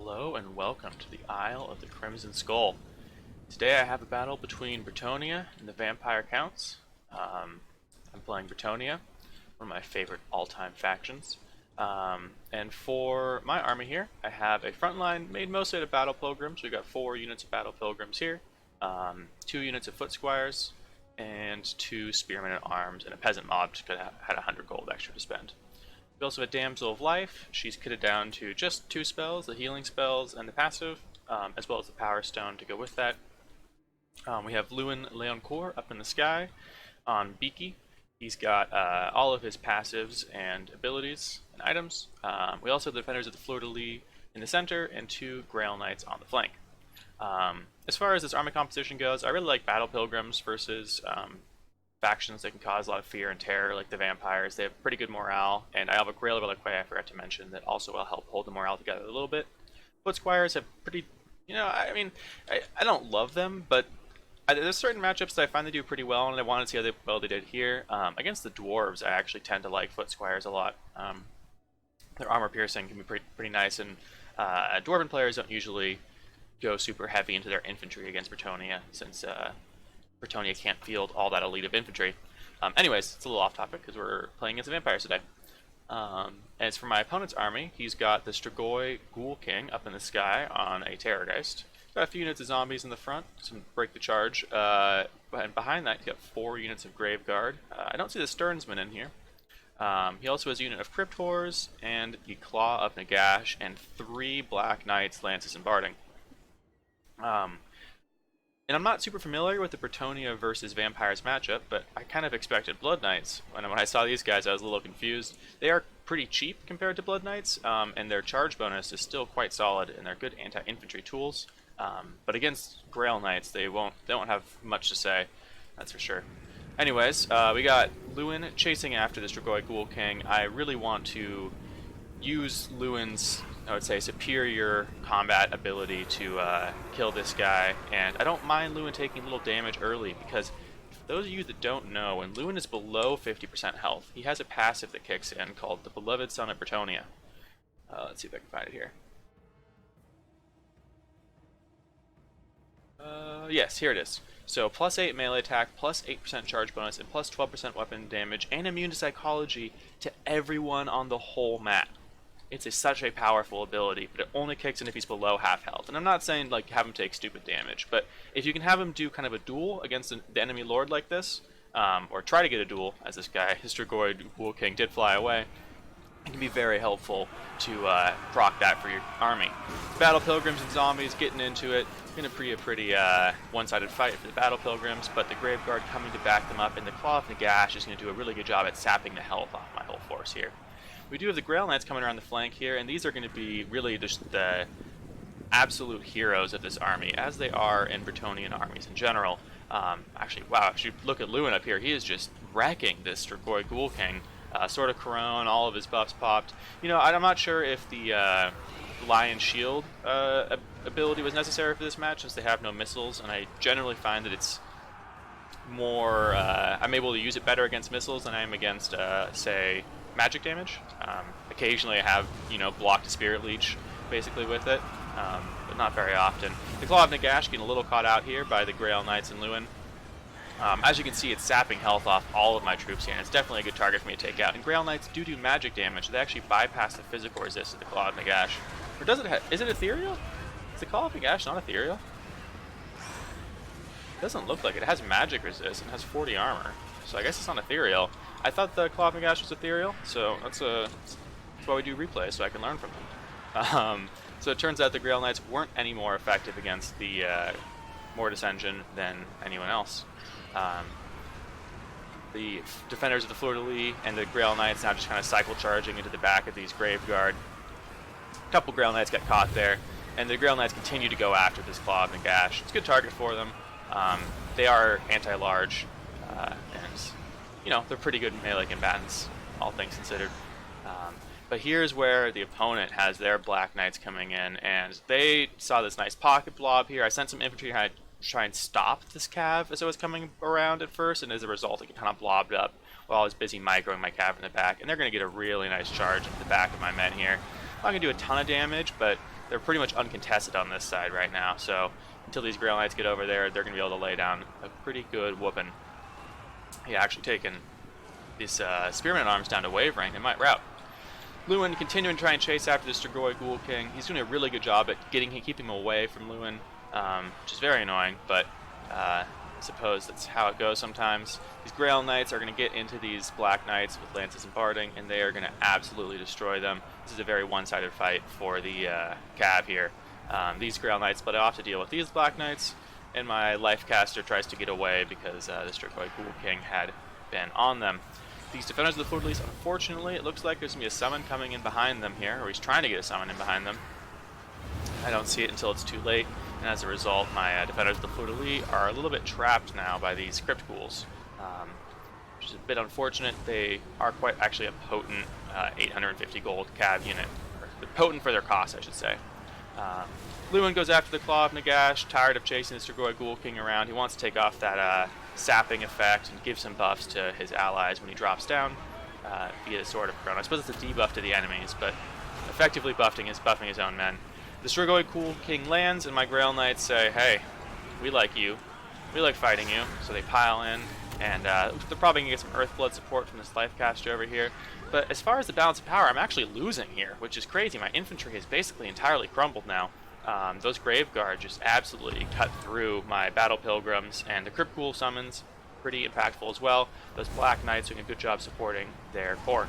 Hello and welcome to the Isle of the Crimson Skull. Today I have a battle between Bretonnia and the Vampire Counts. I'm playing Bretonnia, one of my favorite all-time factions. And for my army here, I have a front line made mostly out of battle pilgrims. We've got 4 units of battle pilgrims here, 2 units of foot squires, and 2 spearmen at arms, and a peasant mob because I had 100 gold extra to spend. We also have a Damsel of Life. She's kitted down to just 2 spells, the healing spells and the passive, as well as the Power Stone to go with that. We have Lewin Leoncourt up in the sky on Beaky. He's got all of his passives and abilities and items. We also have the Defenders of the Fleur-de-Lis in the center and 2 Grail Knights on the flank. As far as this army composition goes, I really like Battle Pilgrims versus factions that can cause a lot of fear and terror, like the vampires. They have pretty good morale, and I have a Grail of Reliquae I forgot to mention that also will help hold the morale together a little bit. Foot Squires have pretty, I don't love them, but there's certain matchups that I find they do pretty well, and I wanted to see how well they did here. Against the Dwarves, I actually tend to like Foot Squires a lot. Their armor piercing can be pretty nice, and Dwarven players don't usually go super heavy into their infantry against Bretonnia, since Bretonnia can't field all that elite of infantry. Anyways, it's a little off topic because we're playing against the vampires today. As for my opponent's army, he's got the Strigoi Ghoul King up in the sky on a Terrorgeist. Got a few units of zombies in the front to break the charge, and behind that he's got 4 units of Grave Guard. I don't see the Sternsman in here. He also has a unit of Crypt Whores and the Claw of Nagash and 3 Black Knights, Lances, and Barding. And I'm not super familiar with the Bretonnia versus Vampires matchup, but I kind of expected Blood Knights. When I saw these guys, I was a little confused. They are pretty cheap compared to Blood Knights, and their charge bonus is still quite solid, and they're good anti-infantry tools. But against Grail Knights, they won't have much to say, that's for sure. Anyways, we got Lewin chasing after the Strigoi Ghoul King. I really want to use Lewin's, I would say, superior combat ability to kill this guy, and I don't mind Lewin taking a little damage early, because for those of you that don't know, when Lewin is below 50% health, he has a passive that kicks in called the Beloved Son of Bretonnia. Let's see if I can find it here. Yes, here it is. So plus 8 melee attack, plus 8% charge bonus, and plus 12% weapon damage, and immune to psychology to everyone on the whole map. It's such a powerful ability, but it only kicks in if he's below half health. And I'm not saying like have him take stupid damage, but if you can have him do kind of a duel against the enemy lord like this, or try to get a duel, as this guy, Strigoi Ghoul King, did fly away, it can be very helpful to proc that for your army. Battle Pilgrims and Zombies getting into it. Going to be a pretty one-sided fight for the Battle Pilgrims, but the Grave Guard coming to back them up, and the Claw of Nagash is going to do a really good job at sapping the health off my whole force here. We do have the Grail Knights coming around the flank here, and these are going to be really just the absolute heroes of this army, as they are in Bretonnian armies in general. Actually, wow, if you look at Lewin up here, he is just wrecking this Strigoi Ghoul King. Sword of Corone, all of his buffs popped. I'm not sure if the Lion Shield ability was necessary for this match, since they have no missiles, and I generally find that it's more, I'm able to use it better against missiles than I am against, say, magic damage. Occasionally I have, blocked a Spirit Leech basically with it, but not very often. The Claw of Nagash getting a little caught out here by the Grail Knights and Lewin. As you can see, it's sapping health off all of my troops here, and it's definitely a good target for me to take out. And Grail Knights do magic damage, so they actually bypass the physical resist of the Claw of Nagash. Or does it is it ethereal? Is the Claw of Nagash not ethereal? It doesn't look like it. It has magic resist and has 40 armor, so I guess it's not ethereal. I thought the Claw of Nagash was ethereal, so that's why we do replays, so I can learn from them. So it turns out the Grail Knights weren't any more effective against the Mortis Engine than anyone else. The Defenders of the Fleur-de-Lis and the Grail Knights now just kind of cycle charging into the back of these Grave Guard. A couple Grail Knights got caught there, and the Grail Knights continue to go after this Claw of Nagash. It's a good target for them. They are anti-large, and they're pretty good melee combatants, all things considered. But here's where the opponent has their Black Knights coming in, and they saw this nice pocket blob here. I sent some infantry to try and stop this cav as it was coming around at first, and as a result it kind of blobbed up while I was busy microing my cav in the back, and they're going to get a really nice charge into the back of my men here. I'm not going to do a ton of damage, but they're pretty much uncontested on this side right now. So until these Grail Knights get over there, they're going to be able to lay down a pretty good whooping. He actually taken this Spearman Arms down to Wavering. It might rout. Lewin continuing to try and chase after this Strigoi Ghoul King. He's doing a really good job at keeping him away from Lewin, which is very annoying, but I suppose that's how it goes sometimes. These Grail Knights are going to get into these Black Knights with Lances and Barding, and they are going to absolutely destroy them. This is a very one-sided fight for the Cav here. These Grail Knights split off to deal with these Black Knights, and my Life Caster tries to get away because the Strigoi Ghoul King had been on them. These Defenders of the Fleur-de-Lis, unfortunately, it looks like there's going to be a summon coming in behind them here, or he's trying to get a summon in behind them. I don't see it until it's too late, and as a result, my Defenders of the Fleur-de-Lis are a little bit trapped now by these Crypt Ghouls, which is a bit unfortunate. They are quite actually a potent 850 gold Cav unit, or potent for their cost, I should say. Lewin goes after the Claw of Nagash, tired of chasing the Strigoi Ghoul King around. He wants to take off that sapping effect and give some buffs to his allies when he drops down via the Sword of Crown. I suppose it's a debuff to the enemies, but effectively buffing his own men. The Strigoi Ghoul King lands, and my Grail Knights say, hey, we like you. We like fighting you. So they pile in, and they're probably going to get some Earthblood support from this Life Caster over here. But as far as the balance of power, I'm actually losing here, which is crazy. My infantry has basically entirely crumbled now. Those Grave Guard just absolutely cut through my Battle Pilgrims, and the Crypt Ghoul summons, pretty impactful as well. Those Black Knights doing a good job supporting their core.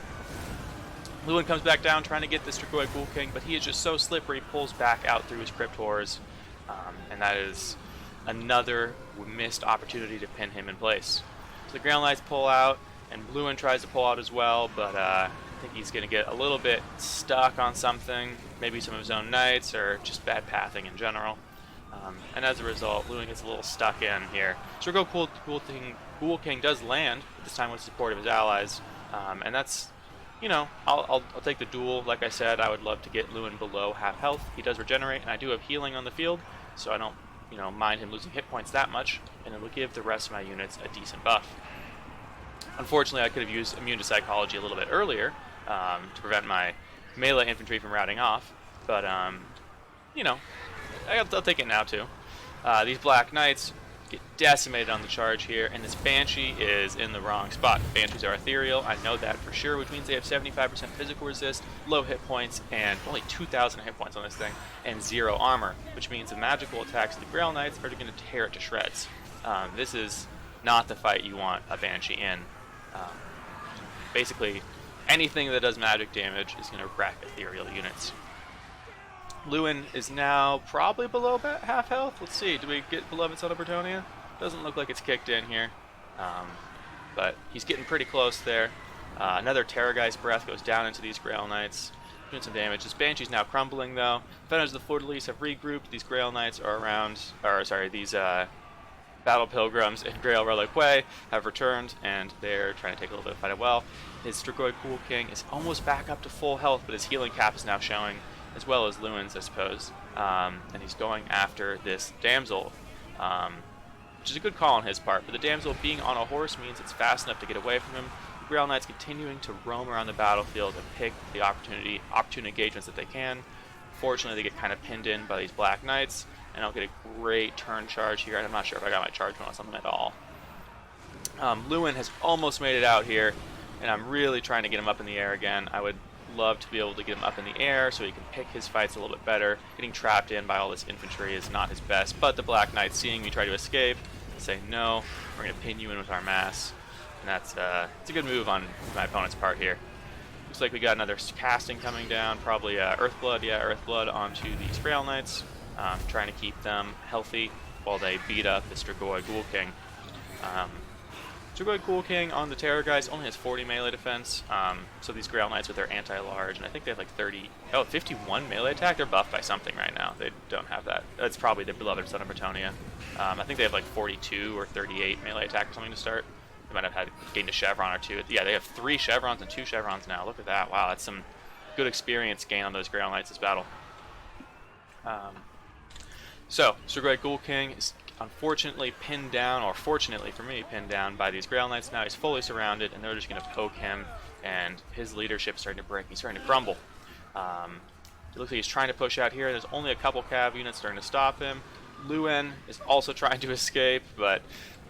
Lewin comes back down trying to get the Strigoi Ghoul King, but he is just so slippery, he pulls back out through his Crypt Horrors, and that is another missed opportunity to pin him in place. So the Grail Knights pull out, and Lewin tries to pull out as well, but I think he's going to get a little bit stuck on something, maybe some of his own knights, or just bad pathing in general. And as a result, Lewin gets a little stuck in here. Strigoi Ghoul King does land, but this time with support of his allies, and that's, you know, I'll take the duel. Like I said, I would love to get Lewin below half health. He does regenerate, and I do have healing on the field, so I don't, mind him losing hit points that much, and it will give the rest of my units a decent buff. Unfortunately, I could have used Immune to Psychology a little bit earlier to prevent my melee infantry from routing off, but, I'll take it now too. These Black Knights get decimated on the charge here, and this Banshee is in the wrong spot. Banshees are ethereal, I know that for sure, which means they have 75% physical resist, low hit points, and only 2,000 hit points on this thing, and 0 armor, which means the magical attacks of the Grail Knights are going to tear it to shreds. This is not the fight you want a Banshee in. Basically, anything that does magic damage is going to wreck ethereal units. Lewin is now probably below half health. Let's see, do we get Beloved Son of Bretonnia? Doesn't look like it's kicked in here, but he's getting pretty close there. Another Terrorgeist Breath goes down into these Grail Knights, doing some damage. This Banshee's now crumbling though. Defenders of the Fleur-de-Lis have regrouped. These Grail Knights are these Battle Pilgrims and Grail Reliquae have returned, and they're trying to take a little bit of fight as well. His Strigoi Ghoul King is almost back up to full health, but his healing cap is now showing, as well as Lewin's, I suppose. And he's going after this Damsel, which is a good call on his part, but the Damsel being on a horse means it's fast enough to get away from him. The Grail Knights continuing to roam around the battlefield and pick the opportune engagements that they can. Fortunately, they get kind of pinned in by these Black Knights, and I'll get a great turn charge here, and I'm not sure if I got my charge on something at all. Lewin has almost made it out here, and I'm really trying to get him up in the air again. I would love to be able to get him up in the air so he can pick his fights a little bit better. Getting trapped in by all this infantry is not his best, but the Black Knights, seeing me try to escape, say no, we're going to pin you in with our mass, and that's it's a good move on my opponent's part here. Looks like we got another casting coming down, probably Earthblood, Earthblood onto these Grail Knights, trying to keep them healthy while they beat up the Strigoi Ghoul King. Strigoi Ghoul King on the Terrorgeist only has 40 melee defense, so these Grail Knights with their anti-large, and I think they have like 51 melee attack. They're buffed by something right now. They don't have that. That's probably the Beloved Son of Bretonnia. I think they have like 42 or 38 melee attack or something to start. They might have had gained a Chevron or two. Yeah, they have 3 Chevrons and 2 Chevrons now. Look at that. Wow, that's some good experience gain on those Grail Knights this battle. So, Strigoi Ghoul King is unfortunately pinned down, or fortunately for me, pinned down by these Grail Knights. Now he's fully surrounded, and they're just going to poke him, and his leadership's starting to break. He's starting to crumble. It looks like he's trying to push out here. There's only a couple cav units starting to stop him. Lewin is also trying to escape, but,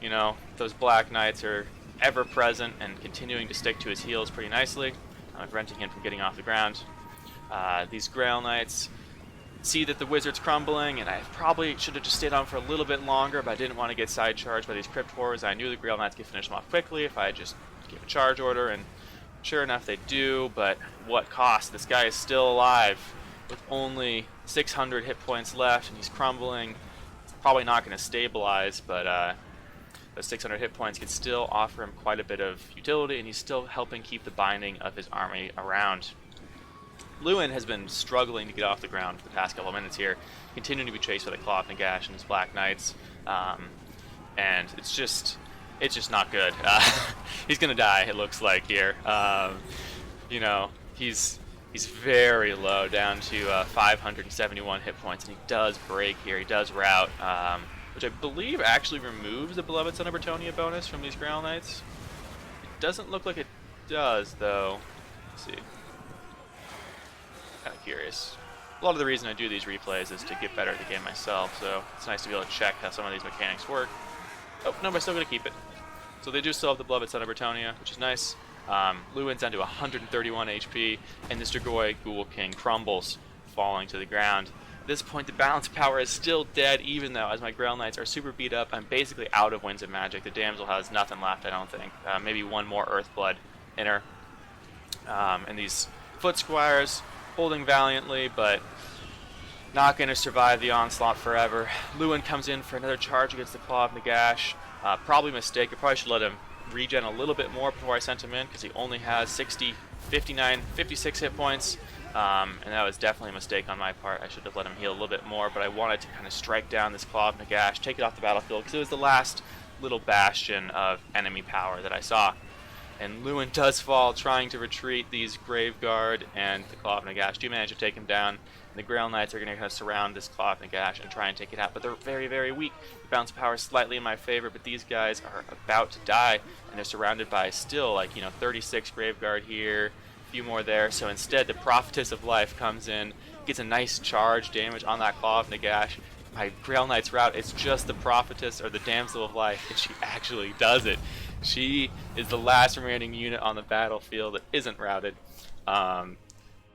you know, those Black Knights are ever present and continuing to stick to his heels pretty nicely, preventing him from getting off the ground. These Grail Knights see that the wizard's crumbling, and I probably should have just stayed on for a little bit longer, but I didn't want to get side charged by these Crypt Wars. I knew the Grail Knights could finish them off quickly if I just gave a charge order, and sure enough they do, but what cost? This guy is still alive with only 600 hit points left, and he's crumbling. It's probably not going to stabilize, but those 600 hit points can still offer him quite a bit of utility, and he's still helping keep the binding of his army around. Lewin has been struggling to get off the ground for the past couple of minutes here, continuing to be chased by the Claw of Nagash and his Black Knights, and it's just not good. He's gonna die, it looks like here. You know, he's very low, down to 571 hit points, and he does break here. He does rout, which I believe actually removes the Beloved Son of Bretonia bonus from these Grail Knights. It doesn't look like it does, though. Let's see. Kind of curious. A lot of the reason I do these replays is to get better at the game myself, so it's nice to be able to check how some of these mechanics work. Oh, no, but I'm still going to keep it. So they do still have the Beloved Son of Bretonia, which is nice. Lewin's down to 131 HP, and this Dragoi Ghoul King crumbles, falling to the ground. At this point, the balance power is still dead, even though, as my Grail Knights are super beat up, I'm basically out of Winds of Magic. The Damsel has nothing left, I don't think. Maybe one more Earthblood in her. And these Foot Squires holding valiantly, but not going to survive the onslaught forever. Lewin comes in for another charge against the Claw of Nagash. Probably a mistake. I probably should let him regen a little bit more before I sent him in, because he only has 60, 59, 56 hit points. And that was definitely a mistake on my part. I should have let him heal a little bit more, but I wanted to kind of strike down this Claw of Nagash, take it off the battlefield, because it was the last little bastion of enemy power that I saw. And Lewin does fall, trying to retreat. These Graveguard and the Claw of Nagash do manage to take him down. And the Grail Knights are going to kind of surround this Claw of Nagash and try and take it out, but they're very, very weak. The bounce power is slightly in my favor, but these guys are about to die, and they're surrounded by still, like, 36 Graveguard here, a few more there. So instead, the Prophetess of Life comes in, gets a nice charge damage on that Claw of Nagash. My Grail Knight's route, it's just the Prophetess or the Damsel of Life, and she actually does it. She is the last remaining unit on the battlefield that isn't routed.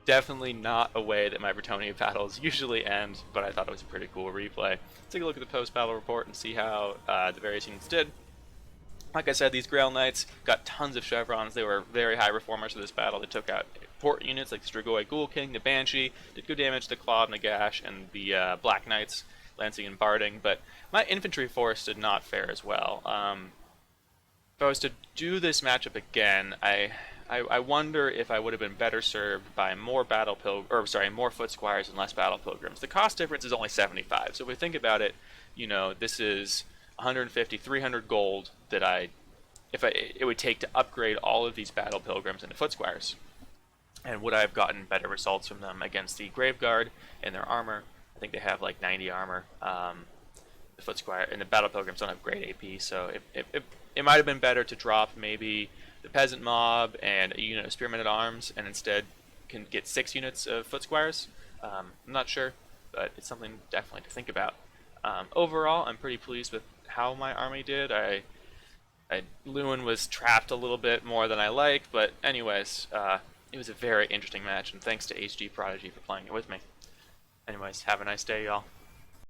Definitely not a way that my Bretonia battles usually end, but I thought it was a pretty cool replay. Let's take a look at the post-battle report and see how the various units did. Like I said, these Grail Knights got tons of chevrons. They were very high reformers for this battle. They took out important units like the Strigoi Ghoul King, the Banshee, did good damage to the Claw of Nagash, and the Black Knights, Lancing and Barding, but my infantry force did not fare as well. If I was to do this matchup again, I wonder if I would have been better served by more more Foot Squires and less Battle Pilgrims. The cost difference is only 75, so if we think about it, this is 150, 300 gold that it would take to upgrade all of these Battle Pilgrims into Foot Squires. And would I have gotten better results from them against the Graveguard and their armor? I think they have like 90 armor. The Foot Squire and the Battle Pilgrims don't have great AP, so it might have been better to drop maybe the Peasant Mob and a unit of Spearmen at Arms, and instead can get 6 units of Foot Squires. I'm not sure, but it's something definitely to think about. Overall, I'm pretty pleased with how my army did. Lewin was trapped a little bit more than I liked, but anyways, it was a very interesting match, and thanks to HG Prodigy for playing it with me. Anyways, have a nice day, y'all.